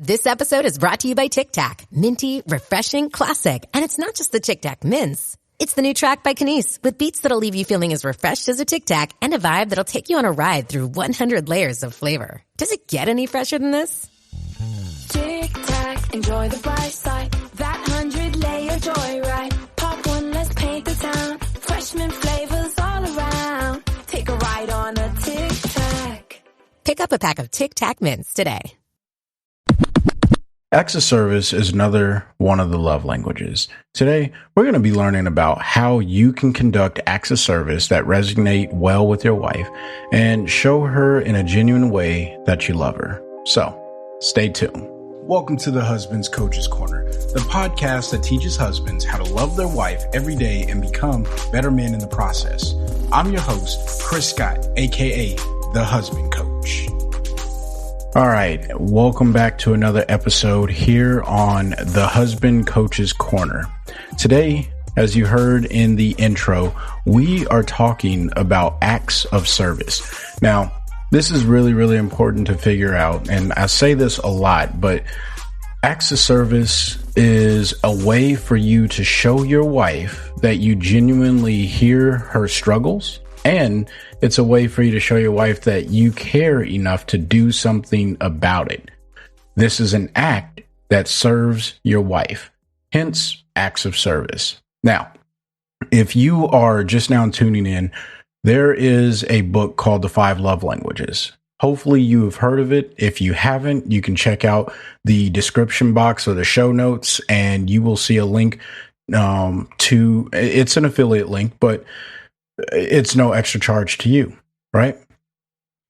This episode is brought to you by Tic Tac. Minty, refreshing, classic. And it's not just the Tic Tac mints. It's the new track by Kanice with beats that'll leave you feeling as refreshed as a Tic Tac and a vibe that'll take you on a ride through 100 layers of flavor. Does it get any fresher than this? Tic Tac, enjoy the bright side. That 100-layer joyride. Pop one, let's paint the town. Freshman flavors all around. Take a ride on a Tic Tac. Pick up a pack of Tic Tac mints today. Acts of service is another one of the love languages. Today, we're going to be learning about how you can conduct acts of service that resonate well with your wife and show her in a genuine way that you love her. So, stay tuned. Welcome to the Husband's Coach's Corner, the podcast that teaches husbands how to love their wife every day and become better men in the process. I'm your host, Chris Scott, aka the Husband Coach. All right, welcome back to another episode here on the Husband Coach's Corner. Today, as you heard in the intro, we are talking about acts of service. Now, this is really, really important to figure out, and I say this a lot, but acts of service is a way for you to show your wife that you genuinely hear her struggles, and it's a way for you to show your wife that you care enough to do something about it. This is an act that serves your wife, hence acts of service. Now, if you are just now tuning in, there is a book called The 5 Love Languages. Hopefully you have heard of it. If you haven't, you can check out the description box or the show notes and you will see a link to, it's an affiliate link, but it's no extra charge to you, right?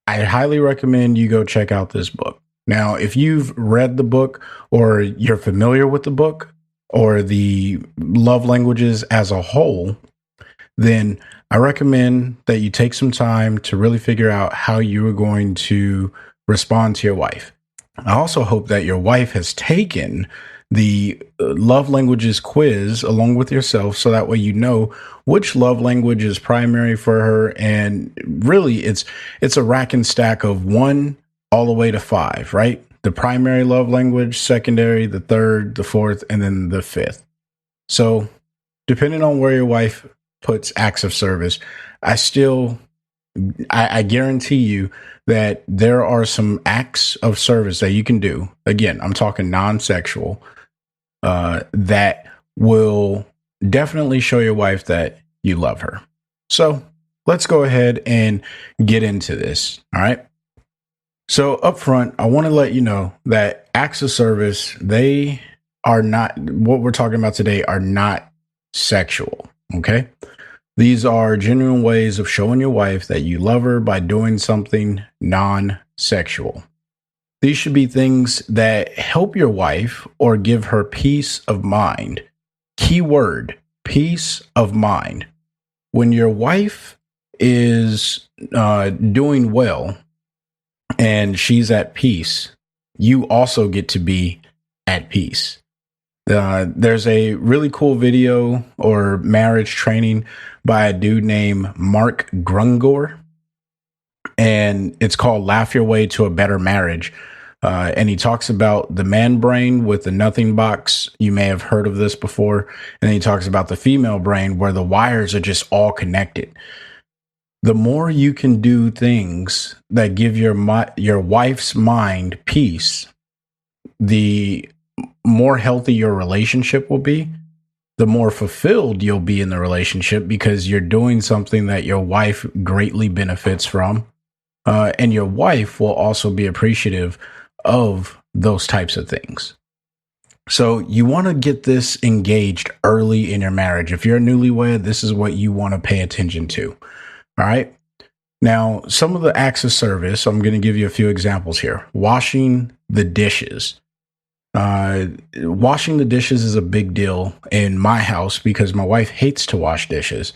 I highly recommend you go check out this book. Now, if you've read the book or you're familiar with the book or the love languages as a whole, then I recommend that you take some time to really figure out how you are going to respond to your wife. I also hope that your wife has taken the love languages quiz along with yourself, so that way you know which love language is primary for her. And really, it's a rack and stack of 1 all the way to 5, right? The primary love language, secondary, the third, the fourth, and then the 5th. So depending on where your wife puts acts of service, I guarantee you that there are some acts of service that you can do. Again, I'm talking non-sexual, that will definitely show your wife that you love her. So let's go ahead and get into this. All right. So up front, I want to let you know that acts of service, they are not, what we're talking about today are not sexual. Okay. These are genuine ways of showing your wife that you love her by doing something non-sexual. These should be things that help your wife or give her peace of mind. Keyword, peace of mind. When your wife is doing well and she's at peace, you also get to be at peace. There's a really cool video or marriage training by a dude named Mark Grungor, and it's called Laugh Your Way to a Better Marriage. And he talks about the man brain with the nothing box. You may have heard of this before. And then he talks about the female brain where the wires are just all connected. The more you can do things that give your wife's mind peace, the more healthy your relationship will be, the more fulfilled you'll be in the relationship because you're doing something that your wife greatly benefits from. And your wife will also be appreciative of those types of things. So you want to get this engaged early in your marriage. If you're a newlywed, this is what you want to pay attention to. All right. Now, some of the acts of service, I'm going to give you a few examples here. Washing the dishes. Washing the dishes is a big deal in my house because my wife hates to wash dishes.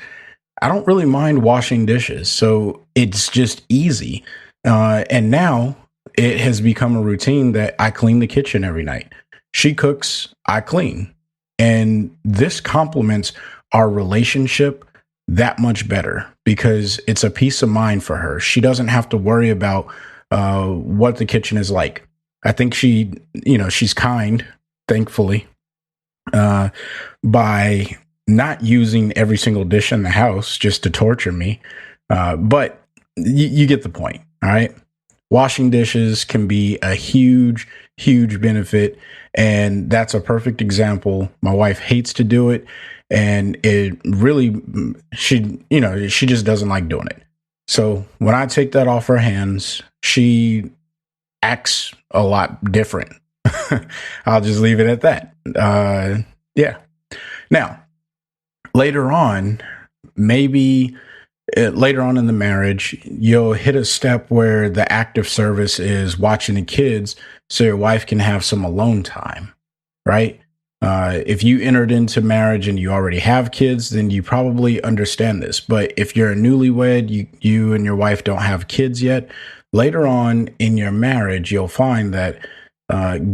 I don't really mind washing dishes, so it's just easy. And now it has become a routine that I clean the kitchen every night. She cooks, I clean. And this complements our relationship that much better because it's a peace of mind for her. She doesn't have to worry about what the kitchen is like. I think she's kind, thankfully, by not using every single dish in the house just to torture me. But you get the point. All right. Washing dishes can be a huge, huge benefit. And that's a perfect example. My wife hates to do it. And it really, she just doesn't like doing it. So when I take that off her hands, she acts a lot different. I'll just leave it at that. Yeah. Now, later on in the marriage, you'll hit a step where the active service is watching the kids so your wife can have some alone time, right? If you entered into marriage and you already have kids, then you probably understand this. But if you're a newlywed, you and your wife don't have kids yet, later on in your marriage, you'll find that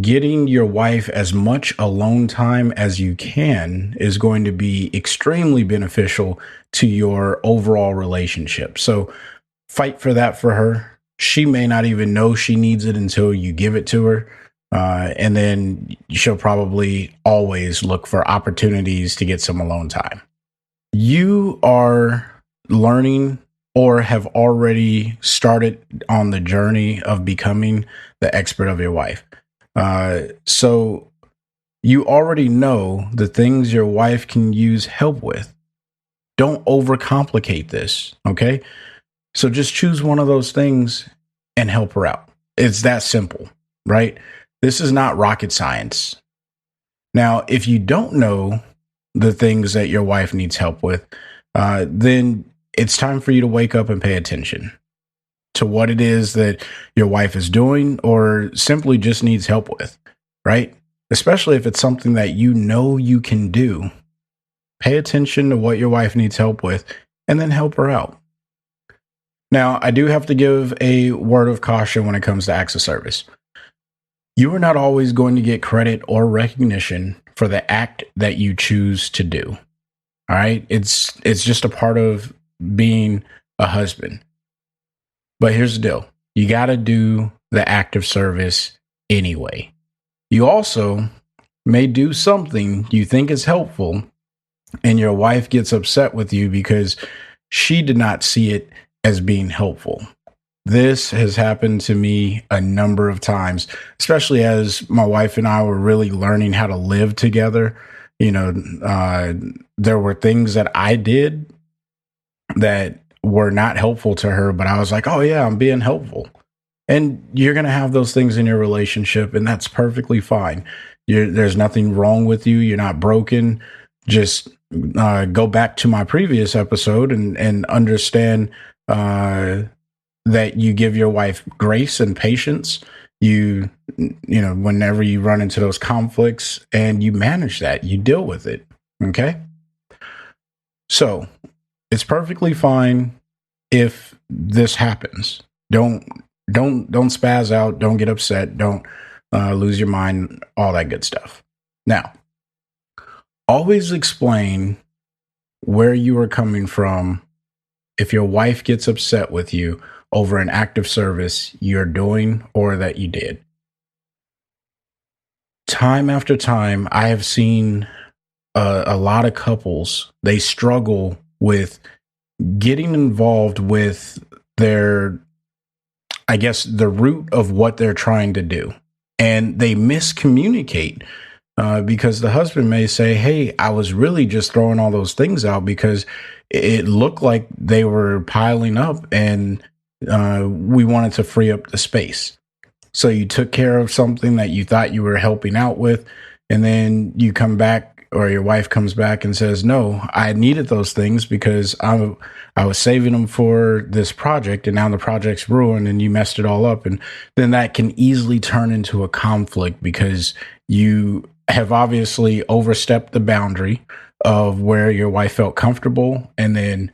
getting your wife as much alone time as you can is going to be extremely beneficial to your overall relationship. So fight for that for her. She may not even know she needs it until you give it to her. And then she'll probably always look for opportunities to get some alone time. You are learning or have already started on the journey of becoming the expert of your wife. So you already know the things your wife can use help with. Don't overcomplicate this, okay? So just choose one of those things and help her out. It's that simple, right? This is not rocket science. Now, if you don't know the things that your wife needs help with, then it's time for you to wake up and pay attention to what it is that your wife is doing or simply just needs help with, right? Especially if it's something that you know you can do. Pay attention to what your wife needs help with and then help her out. Now, I do have to give a word of caution when it comes to acts of service. You are not always going to get credit or recognition for the act that you choose to do. All right? It's just a part of being a husband. But here's the deal. You got to do the act of service anyway. You also may do something you think is helpful, and your wife gets upset with you because she did not see it as being helpful. This has happened to me a number of times, especially as my wife and I were really learning how to live together. You know, there were things that I did that were not helpful to her, but I was like, oh yeah, I'm being helpful. And you're going to have those things in your relationship, and that's perfectly fine. There's nothing wrong with you. You're not broken. Just go back to my previous episode and understand that you give your wife grace and patience. You know, whenever you run into those conflicts, and you manage that, you deal with it. Okay. So it's perfectly fine if this happens. Don't spaz out. Don't get upset. Don't lose your mind. All that good stuff. Now, always explain where you are coming from if your wife gets upset with you over an act of service you're doing or that you did. Time after time, I have seen a lot of couples, they struggle with getting involved with their, I guess, the root of what they're trying to do. And they miscommunicate because the husband may say, hey, I was really just throwing all those things out because it looked like they were piling up and we wanted to free up the space. So you took care of something that you thought you were helping out with, and then you come back, or your wife comes back and says, no, I needed those things because I was saving them for this project, and now the project's ruined and you messed it all up. And then that can easily turn into a conflict because you have obviously overstepped the boundary of where your wife felt comfortable, and then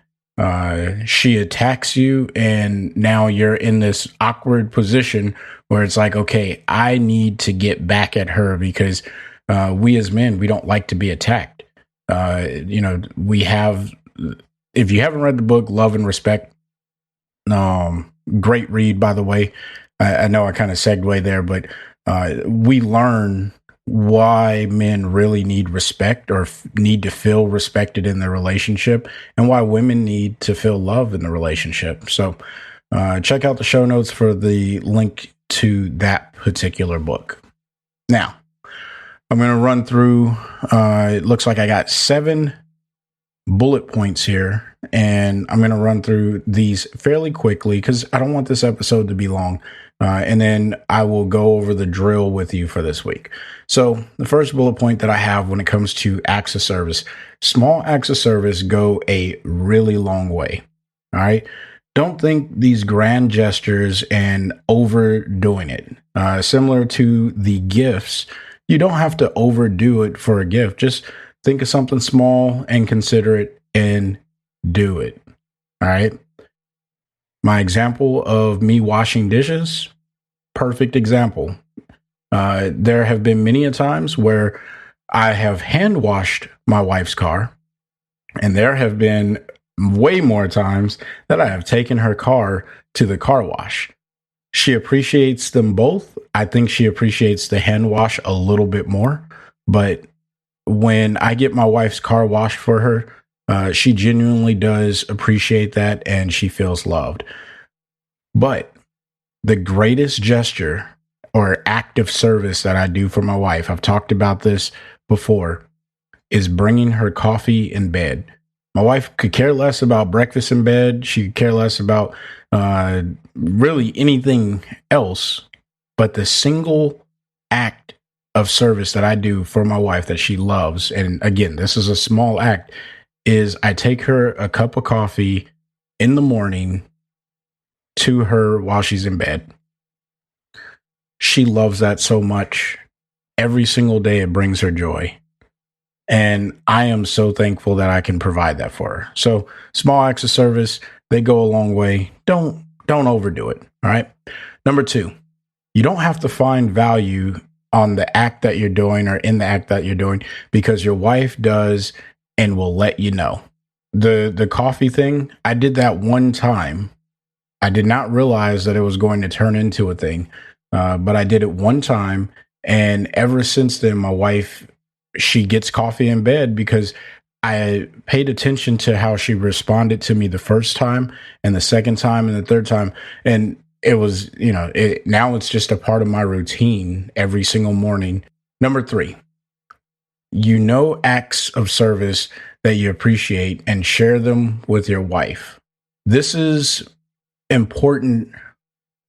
she attacks you, and now you're in this awkward position where it's like, okay, I need to get back at her because we as men, we don't like to be attacked. You know, we have, if you haven't read the book, Love and Respect, great read, by the way. I know I kind of segued there, but we learn why men really need respect or need to feel respected in their relationship, and why women need to feel love in the relationship. So check out the show notes for the link to that particular book. Now, I'm going to run through, it looks like I got 7 bullet points here, and I'm going to run through these fairly quickly because I don't want this episode to be long. And then I will go over the drill with you for this week. So the first bullet point that I have when it comes to acts of service, small acts of service go a really long way. All right. Don't think these grand gestures and overdoing it. Similar to the gifts, you don't have to overdo it for a gift. Just think of something small and consider it and do it. All right. My example of me washing dishes, perfect example. There have been many a times where I have hand washed my wife's car, and there have been way more times that I have taken her car to the car wash. She appreciates them both. I think she appreciates the hand wash a little bit more, but when I get my wife's car washed for her, she genuinely does appreciate that, and she feels loved. But the greatest gesture or act of service that I do for my wife, I've talked about this before, is bringing her coffee in bed. My wife could care less about breakfast in bed. She could care less about really anything else. But the single act of service that I do for my wife that she loves, and again, this is a small act, is I take her a cup of coffee in the morning to her while she's in bed. She loves that so much. Every single day it brings her joy. And I am so thankful that I can provide that for her. So small acts of service, they go a long way. Don't overdo it. All right. Number 2, you don't have to find value on the act that you're doing or in the act that you're doing, because your wife does and will let you know. The coffee thing, I did that one time. I did not realize that it was going to turn into a thing, but I did it one time. And ever since then, my wife, she gets coffee in bed because I paid attention to how she responded to me the first time and the second time and the third time. And it was, now it's just a part of my routine every single morning. Number 3, acts of service that you appreciate and share them with your wife. This is important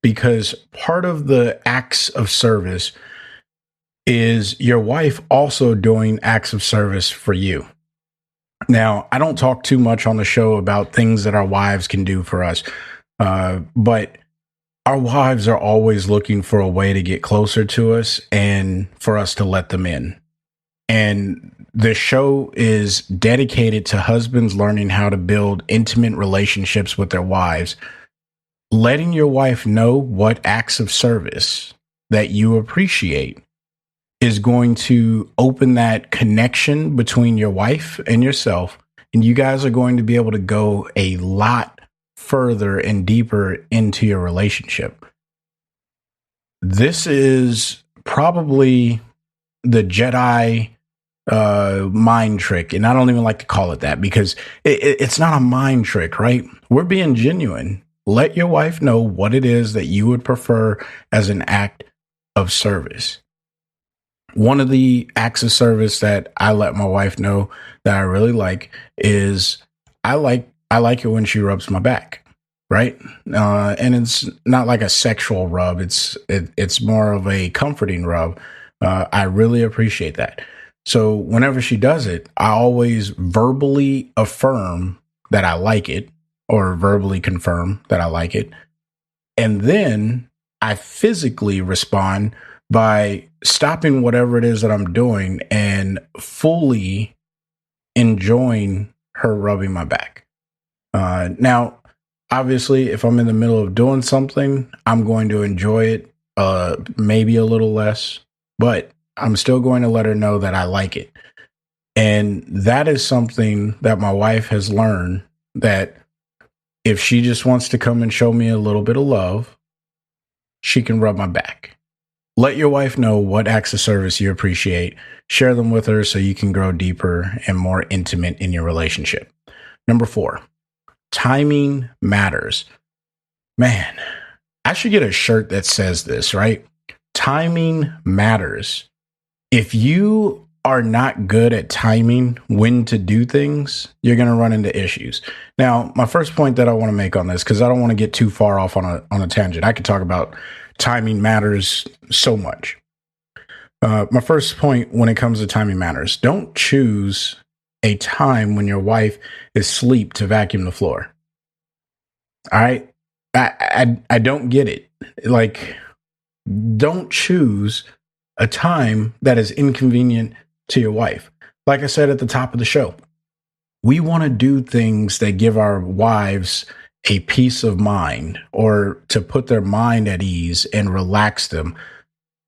because part of the acts of service is your wife also doing acts of service for you. Now, I don't talk too much on the show about things that our wives can do for us, but our wives are always looking for a way to get closer to us and for us to let them in. And the show is dedicated to husbands learning how to build intimate relationships with their wives. Letting your wife know what acts of service that you appreciate is going to open that connection between your wife and yourself. And you guys are going to be able to go a lot further and deeper into your relationship. This is probably the Jedi mind trick. And I don't even like to call it that because it's not a mind trick, right? We're being genuine. Let your wife know what it is that you would prefer as an act of service. One of the acts of service that I let my wife know that I really like is I like it when she rubs my back, right? And it's not like a sexual rub. It's more of a comforting rub. I really appreciate that. So whenever she does it, I always verbally affirm that I like it, or verbally confirm that I like it. And then I physically respond by stopping whatever it is that I'm doing and fully enjoying her rubbing my back. Now, obviously, if I'm in the middle of doing something, I'm going to enjoy it maybe a little less, but I'm still going to let her know that I like it. And that is something that my wife has learned, that if she just wants to come and show me a little bit of love, she can rub my back. let your wife know what acts of service you appreciate. Share them with her so you can grow deeper and more intimate in your relationship. Number 4, timing matters. Man, I should get a shirt that says this, right? Timing matters. If you are not good at timing when to do things, you're going to run into issues. Now, my first point that I want to make on this, because I don't want to get too far off on a tangent. I could talk about timing matters so much. My first point when it comes to timing matters, don't choose a time when your wife is asleep to vacuum the floor. All right. I don't get it. Like, don't choose a time that is inconvenient to your wife. Like I said at the top of the show, we want to do things that give our wives a peace of mind or to put their mind at ease and relax them.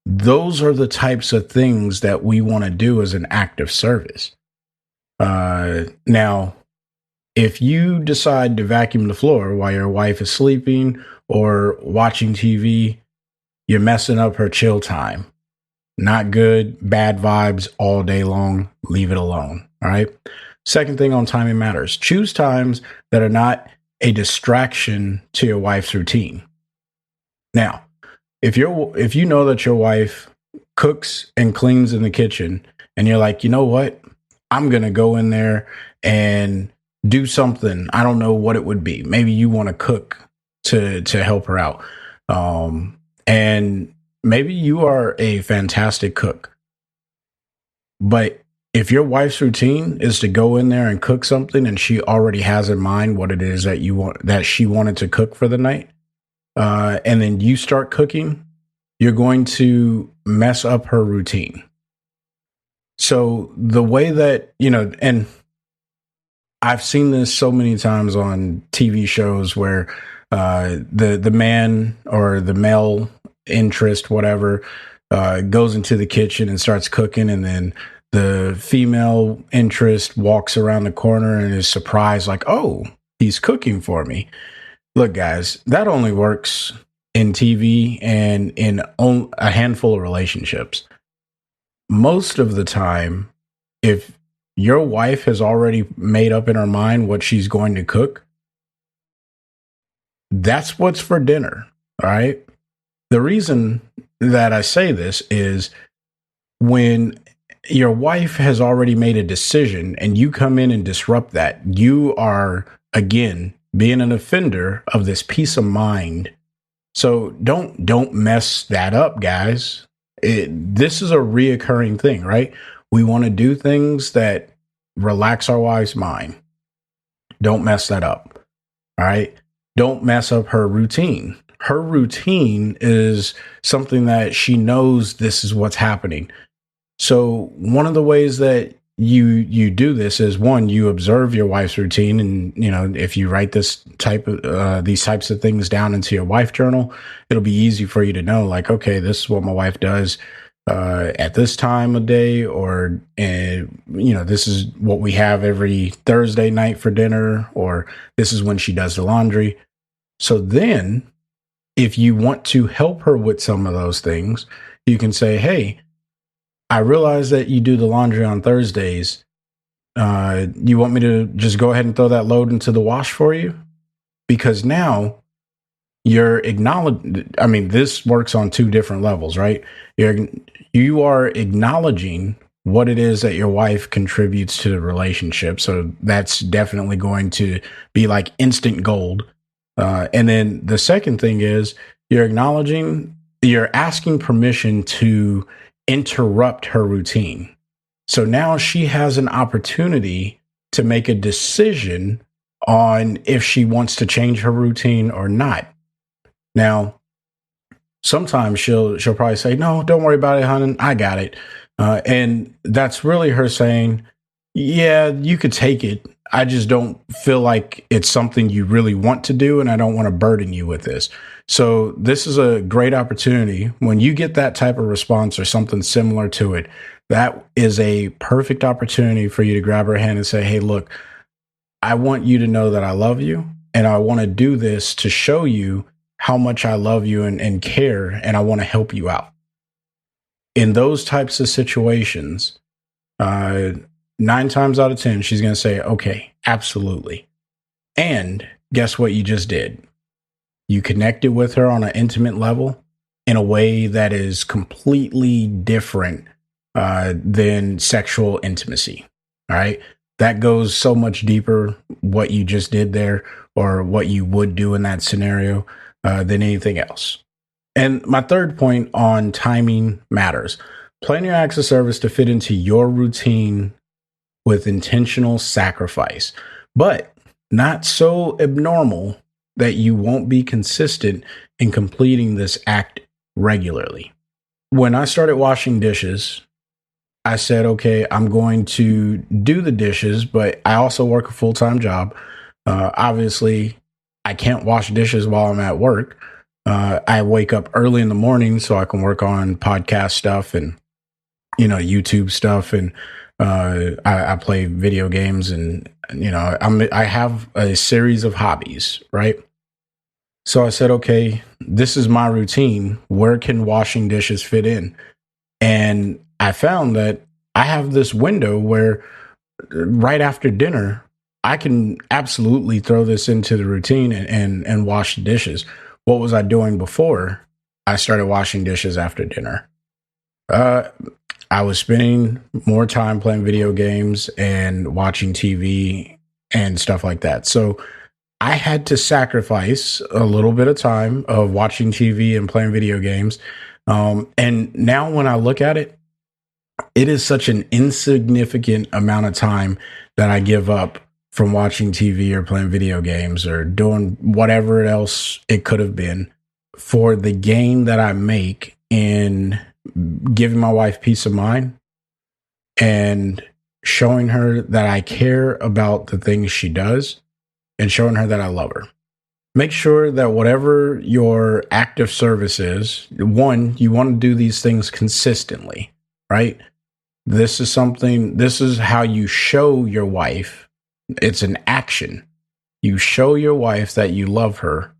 Those are the types of things that we want to do as an act of service. Now, if you decide to vacuum the floor while your wife is sleeping or watching TV, you're messing up her chill time. Not good, bad vibes all day long. Leave it alone. All right. Second thing on timing matters. Choose times that are not a distraction to your wife's routine. Now, if you know that your wife cooks and cleans in the kitchen and you're like, you know what? I'm going to go in there and do something. I don't know what it would be. Maybe you want to cook to help her out. And maybe you are a fantastic cook, but if your wife's routine is to go in there and cook something and she already has in mind what it is that she wanted to cook for the night, and then you start cooking, you're going to mess up her routine. So the way that, and I've seen this so many times on TV shows where the man or the male interest, whatever, goes into the kitchen and starts cooking, and then the female interest walks around the corner and is surprised, like, oh, he's cooking for me. Look, guys, that only works in TV and in a handful of relationships. Most of the time, if your wife has already made up in her mind what she's going to cook, that's what's for dinner. All right. The reason that I say this is when your wife has already made a decision and you come in and disrupt that, you are, again, being an offender of this peace of mind. So don't mess that up, guys. This is a reoccurring thing, right? We want to do things that relax our wife's mind. Don't mess that up. All right. Don't mess up her routine. Her routine is something that she knows this is what's happening. So one of the ways that you do this is, one, you observe your wife's routine. And, if you write these types of things down into your wife journal, it'll be easy for you to know, like, okay, this is what my wife does at this time of day, or, this is what we have every Thursday night for dinner, or this is when she does the laundry. So then if you want to help her with some of those things, you can say, hey, I realize that you do the laundry on Thursdays. You want me to just go ahead and throw that load into the wash for you? Because now you're acknowledging, this works on two different levels, right? You are acknowledging what it is that your wife contributes to the relationship. So that's definitely going to be like instant gold. And then the second thing is you're asking permission to interrupt her routine. So now she has an opportunity to make a decision on if she wants to change her routine or not. Now, sometimes she'll probably say, no, don't worry about it, honey. I got it. And that's really her saying, yeah, you could take it. I just don't feel like it's something you really want to do, and I don't want to burden you with this. So this is a great opportunity. When you get that type of response or something similar to it, that is a perfect opportunity for you to grab her hand and say, hey, look, I want you to know that I love you, and I want to do this to show you how much I love you and care, and I want to help you out. in those types of situations, 9 times out of 10, she's going to say, okay, absolutely. And guess what you just did? You connected with her on an intimate level in a way that is completely different than sexual intimacy. All right. That goes so much deeper, what you just did there, or what you would do in that scenario, than anything else. And my third point on timing matters. Plan your acts of service to fit into your routine with intentional sacrifice, but not so abnormal that you won't be consistent in completing this act regularly. When I started washing dishes, I said, okay, I'm going to do the dishes, but I also work a full-time job. Obviously, I can't wash dishes while I'm at work. I wake up early in the morning so I can work on podcast stuff and, YouTube stuff. And I play video games and, I have a series of hobbies, right? So I said, okay, this is my routine. Where can washing dishes fit in? And I found that I have this window where right after dinner, I can absolutely throw this into the routine and wash the dishes. What was I doing before I started washing dishes after dinner? I was spending more time playing video games and watching TV and stuff like that. So I had to sacrifice a little bit of time of watching TV and playing video games. And now when I look at it, it is such an insignificant amount of time that I give up from watching TV or playing video games or doing whatever else it could have been for the gain that I make in giving my wife peace of mind and showing her that I care about the things she does and showing her that I love her. Make sure that whatever your act of service is, one, you want to do these things consistently, right? This is how you show your wife. It's an action. You show your wife that you love her.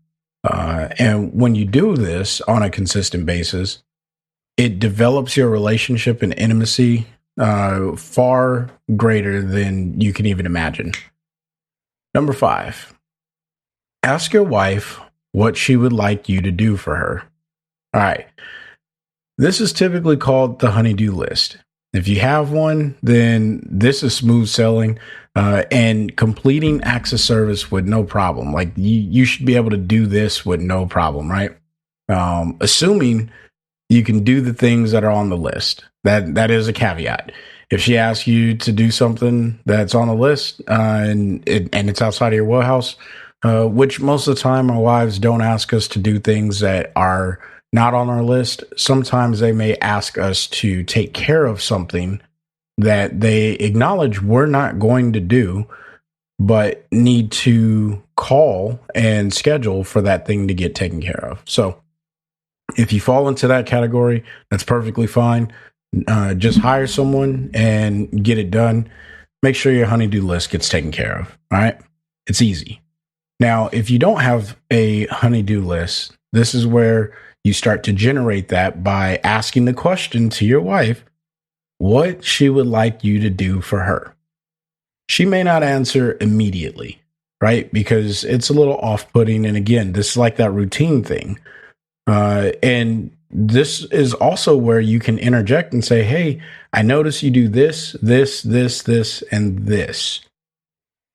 And when you do this on a consistent basis, it develops your relationship and intimacy far greater than you can even imagine. Number 5, ask your wife what she would like you to do for her. All right. This is typically called the honey-do list. If you have one, then this is smooth sailing and completing acts of service with no problem. Like you should be able to do this with no problem, right? Assuming you can do the things that are on the list. That is a caveat. If she asks you to do something that's on the list and it's outside of your wheelhouse, which most of the time our wives don't ask us to do things that are not on our list. Sometimes they may ask us to take care of something that they acknowledge we're not going to do, but need to call and schedule for that thing to get taken care of. So if you fall into that category, that's perfectly fine. Just hire someone and get it done. Make sure your honey-do list gets taken care of. All right. It's easy. Now, if you don't have a honey-do list, this is where you start to generate that by asking the question to your wife, what she would like you to do for her. She may not answer immediately, right? Because it's a little off-putting. And again, this is like that routine thing. And this is also where you can interject and say, hey, I notice you do this, this, this, this, and this.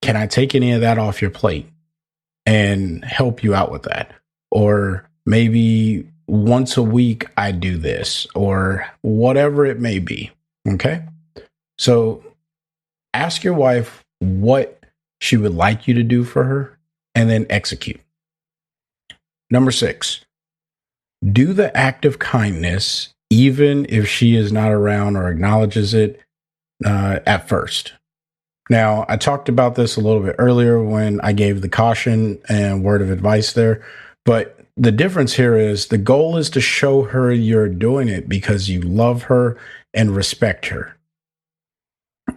Can I take any of that off your plate and help you out with that? Or maybe once a week I do this, or whatever it may be. Okay. So ask your wife what she would like you to do for her and then execute. Number 6. Do the act of kindness, even if she is not around or acknowledges it at first. Now, I talked about this a little bit earlier when I gave the caution and word of advice there. But the difference here is the goal is to show her you're doing it because you love her and respect her.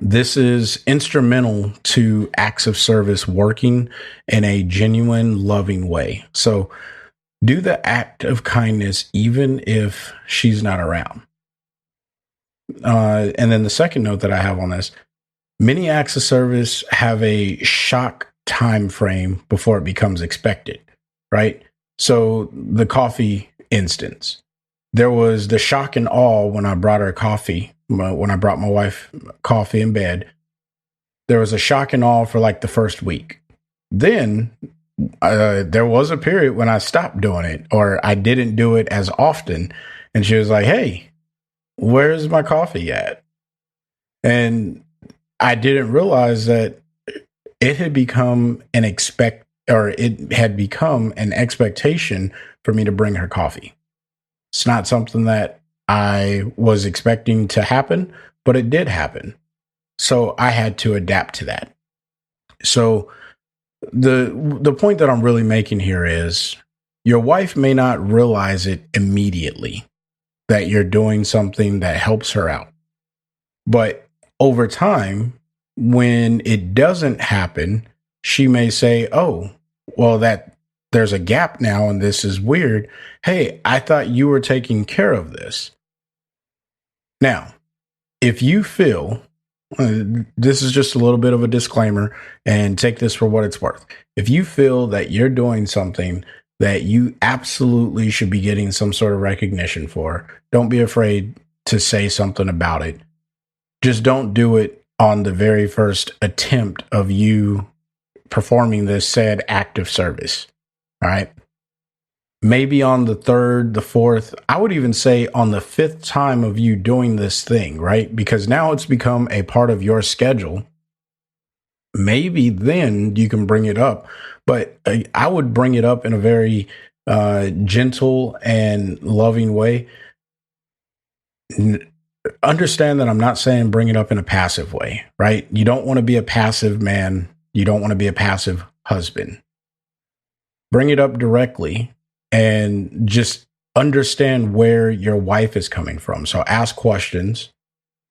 This is instrumental to acts of service working in a genuine, loving way. So, do the act of kindness even if she's not around. And then the second note that I have on this, many acts of service have a shock time frame before it becomes expected, right? So the coffee instance, there was the shock and awe when I brought her coffee, when I brought my wife coffee in bed. There was a shock and awe for like the first week. Then there was a period when I stopped doing it, or I didn't do it as often. And she was like, "Hey, where's my coffee at?" And I didn't realize that it had become it had become an expectation for me to bring her coffee. It's not something that I was expecting to happen, but it did happen. So I had to adapt to that. So the point that I'm really making here is your wife may not realize it immediately that you're doing something that helps her out. But over time, when it doesn't happen, she may say, "Oh, well, there's a gap now and this is weird. Hey, I thought you were taking care of this." Now, if you feel, this is just a little bit of a disclaimer and take this for what it's worth. If you feel that you're doing something that you absolutely should be getting some sort of recognition for, don't be afraid to say something about it. Just don't do it on the very first attempt of you performing this said act of service. All right. Maybe on the third, the fourth, I would even say on the fifth time of you doing this thing, right? Because now it's become a part of your schedule. Maybe then you can bring it up, but I would bring it up in a very gentle and loving way. Understand that I'm not saying bring it up in a passive way, right? You don't want to be a passive man. You don't want to be a passive husband. Bring it up directly and just understand where your wife is coming from. So ask questions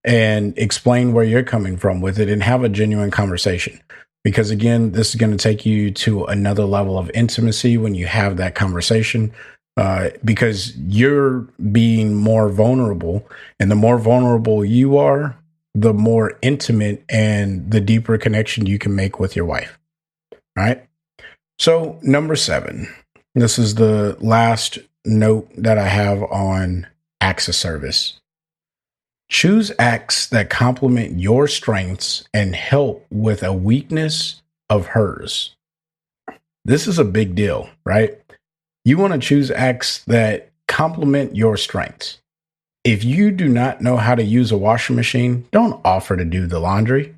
and explain where you're coming from with it and have a genuine conversation. Because again, this is going to take you to another level of intimacy when you have that conversation. Because you're being more vulnerable, and the more vulnerable you are, the more intimate and the deeper connection you can make with your wife. All right. So number 7, this is the last note that I have on acts of service. Choose acts that complement your strengths and help with a weakness of hers. This is a big deal, right? You want to choose acts that complement your strengths. If you do not know how to use a washing machine, don't offer to do the laundry.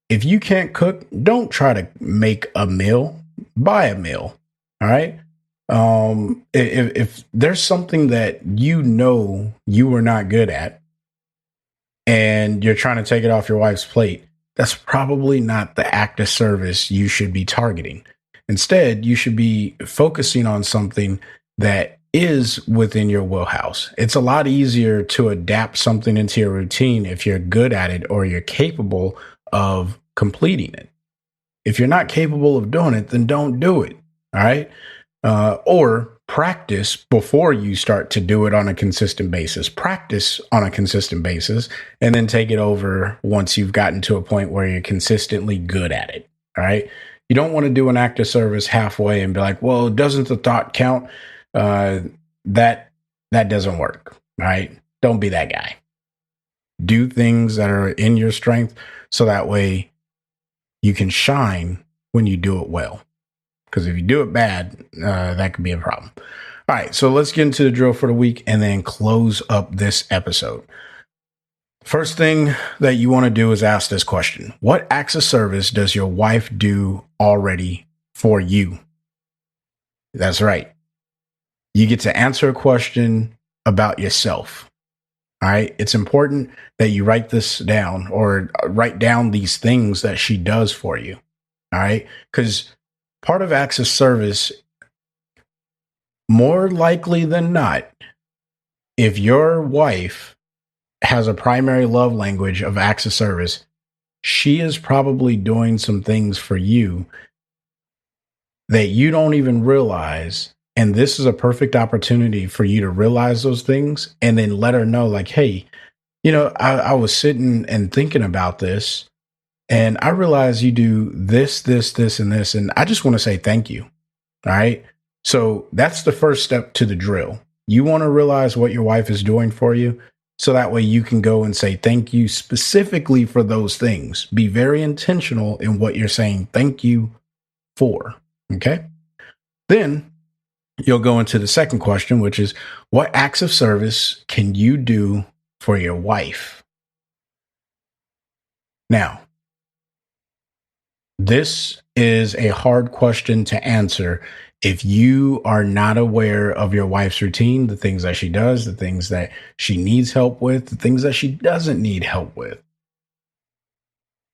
If you can't cook, don't try to make a meal. Buy a meal. All right. If there's something that you know you are not good at and you're trying to take it off your wife's plate, that's probably not the act of service you should be targeting. Instead, you should be focusing on something that is within your wheelhouse. It's a lot easier to adapt something into your routine if you're good at it or you're capable of completing it. If you're not capable of doing it, then don't do it. All right. Or practice before you start to do it on a consistent basis. Practice on a consistent basis and then take it over once you've gotten to a point where you're consistently good at it. All right. You don't want to do an act of service halfway and be like, well, doesn't the thought count? That doesn't work. All right. Don't be that guy. Do things that are in your strength so that way you can shine when you do it well. Because if you do it bad, that could be a problem. All right, so let's get into the drill for the week and then close up this episode. First thing that you want to do is ask this question. What acts of service does your wife do already for you? That's right. You get to answer a question about yourself. All right. It's important that you write this down or write down these things that she does for you. All right. Because part of acts of service, more likely than not, if your wife has a primary love language of acts of service, she is probably doing some things for you that you don't even realize. And this is a perfect opportunity for you to realize those things and then let her know, like, hey, I was sitting and thinking about this, and I realized you do this, and this, and I just want to say thank you. All right. So that's the first step to the drill. You want to realize what your wife is doing for you, so that way you can go and say thank you specifically for those things. Be very intentional in what you're saying thank you for. Okay. Then you'll go into the second question, which is, what acts of service can you do for your wife? Now, this is a hard question to answer if you are not aware of your wife's routine, the things that she does, the things that she needs help with, the things that she doesn't need help with.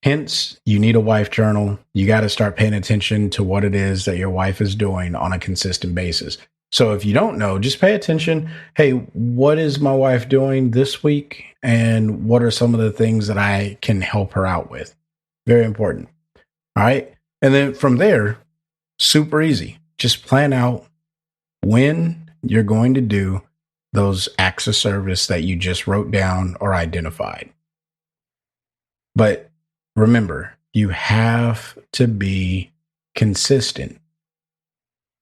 Hence, you need a wife journal. You got to start paying attention to what it is that your wife is doing on a consistent basis. So if you don't know, just pay attention. Hey, what is my wife doing this week? And what are some of the things that I can help her out with? Very important. All right. And then from there, super easy. Just plan out when you're going to do those acts of service that you just wrote down or identified. But remember, you have to be consistent.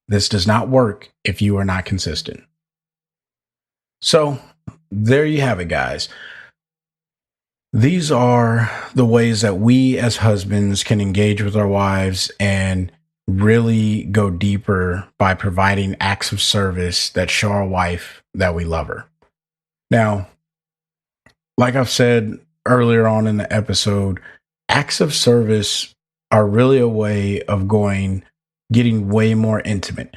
This does not work if you are not consistent. So there you have it, guys. These are the ways that we as husbands can engage with our wives and really go deeper by providing acts of service that show our wife that we love her. Now, like I've said earlier on in the episode, acts of service are really a way of getting way more intimate.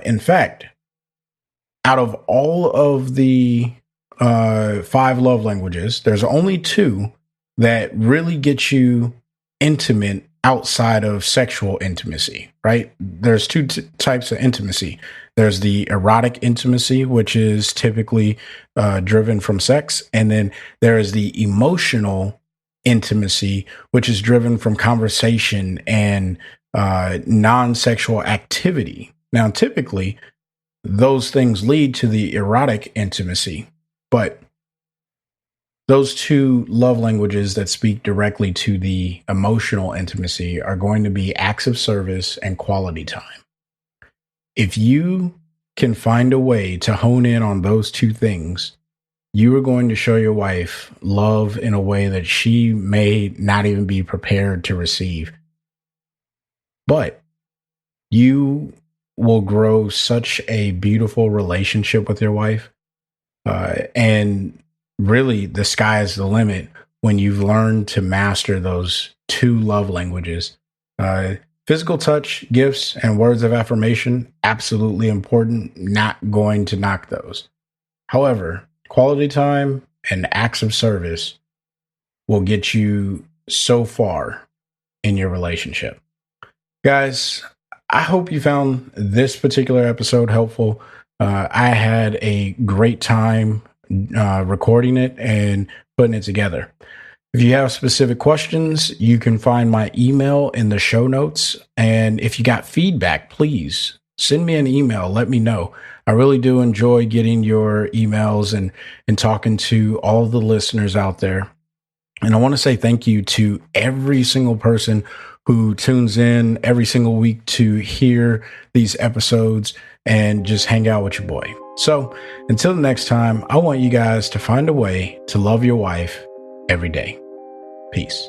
In fact, out of all of the 5 love languages, there's only 2 that really get you intimate outside of sexual intimacy, right? There's 2 types of intimacy. There's the erotic intimacy, which is typically driven from sex. And then there is the emotional intimacy, which is driven from conversation and non-sexual activity. Now, typically, those things lead to the erotic intimacy, but those 2 love languages that speak directly to the emotional intimacy are going to be acts of service and quality time. If you can find a way to hone in on those 2 things, you are going to show your wife love in a way that she may not even be prepared to receive. But you will grow such a beautiful relationship with your wife. And really, the sky is the limit when you've learned to master those 2 love languages. Physical touch, gifts, and words of affirmation, absolutely important. Not going to knock those. However, quality time and acts of service will get you so far in your relationship. Guys, I hope you found this particular episode helpful. I had a great time recording it and putting it together. If you have specific questions, you can find my email in the show notes. And if you got feedback, please send me an email. Let me know. I really do enjoy getting your emails and talking to all the listeners out there. And I want to say thank you to every single person who tunes in every single week to hear these episodes and just hang out with your boy. So until the next time, I want you guys to find a way to love your wife every day. Peace.